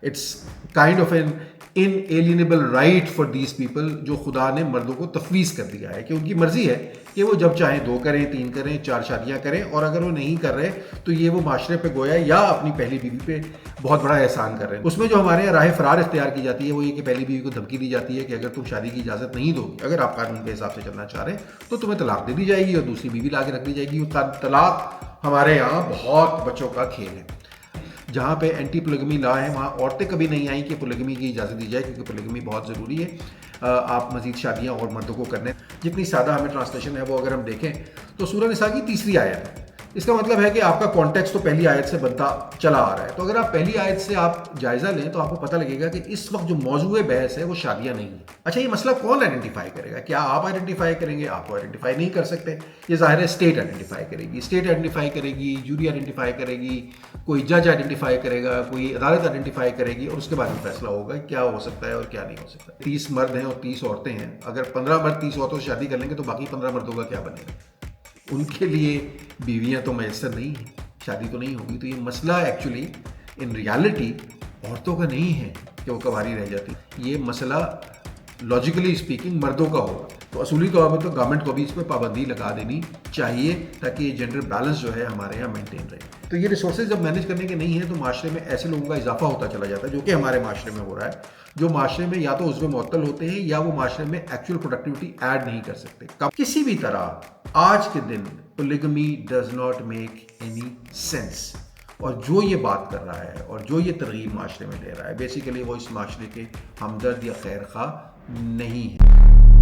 It's kind of an inalienable right for these people جو خدا نے مردوں کو تفویض کر دیا ہے کہ ان کی مرضی ہے کہ وہ جب چاہیں 2 کریں 3 کریں 4 شادیاں کریں، اور اگر وہ نہیں کر رہے تو یہ وہ معاشرے پہ گویا یا اپنی پہلی بیوی پہ بہت بڑا احسان کر رہے ہیں۔ اس میں جو ہمارے یہاں راہ فرار اختیار کی جاتی ہے وہ یہ کہ پہلی بیوی کو دھمکی دی جاتی ہے کہ اگر تم شادی کی اجازت نہیں دو گے، اگر آپ قانون کے حساب سے چلنا چاہ رہے ہیں تو تمہیں طلاق دے دی جائے گی اور دوسری بیوی لا کے رکھ دی جائے گی۔ طلاق ہمارے یہاں بہت بچوں کا کھیل ہے۔ جہاں پہ اینٹی پولیگمی لا ہے وہاں عورتیں کبھی نہیں آئیں کہ پولیگمی کی اجازت دی جائے، کیونکہ پولیگمی بہت ضروری ہے، آپ مزید شادیاں اور مردوں کو کرنے۔ جتنی سادہ ہمیں ٹرانسلیشن ہے وہ اگر ہم دیکھیں تو سورہ نساء کی 3 آیت ہے، اس کا مطلب ہے کہ آپ کا کانٹیکس تو پہلی آیت سے بنتا چلا آ رہا ہے۔ تو اگر آپ پہلی آیت سے آپ جائزہ لیں تو آپ کو پتہ لگے گا کہ اس وقت جو موضوع بحث ہے وہ شادیاں نہیں ہیں۔ اچھا، یہ مسئلہ کون آئیڈینٹیفائی کرے گا؟ کیا آپ آئیڈینٹیفائی کریں گے؟ آپ کو آئیڈینٹیفائی نہیں کر سکتے، یہ ظاہر ہے اسٹیٹ آئیڈینٹیفائی کرے گی۔ اسٹیٹ آئیڈینٹیفائی کرے گی، جوری آئیڈینٹیفائی کرے گی، کوئی جج آئیڈینٹیفائی کرے گا، کوئی عدالت آئیڈینٹیفائی کرے گی، اور اس کے بعد میں فیصلہ ہوگا کہ کیا ہو سکتا ہے اور کیا نہیں ہو سکتا۔ 30 مرد ہیں اور 30 عورتیں ہیں، اگر 15 مرد 30 عورتوں سے شادی کر لیں گے تو باقی 15 مردوں کا کیا بنے گا؟ ان کے لیے بیویاں تو میسر نہیں ہیں، شادی تو نہیں ہوگی۔ تو یہ مسئلہ ایکچولی ان ریالٹی عورتوں کا نہیں ہے کہ وہ کواری رہ جاتی، یہ مسئلہ لاجیکلی اسپیکنگ مردوں کا ہوگا۔ تو اصولی طور پر تو گورنمنٹ کو بھی اس پہ پابندی لگا دینی چاہیے تاکہ یہ جینڈر بیلنس جو ہے ہمارے یہاں مینٹین رہے۔ تو یہ ریسورسز جب مینیج کرنے کے نہیں ہیں تو معاشرے میں ایسے لوگوں کا اضافہ ہوتا چلا جاتا ہے جو کہ ہمارے معاشرے میں ہو رہا ہے، جو معاشرے میں یا تو عضو معطل ہوتے ہیں یا وہ معاشرے میں ایکچوئل پروڈکٹیوٹی ایڈ نہیں کر سکتے۔ کسی بھی طرح آج کے دن polygamy does not make any sense, اور جو یہ بات کر رہا ہے اور جو یہ ترغیب معاشرے میں دے رہا ہے بیسیکلی وہ اس معاشرے کے ہمدرد یا خیر خواہ نہیں ہے۔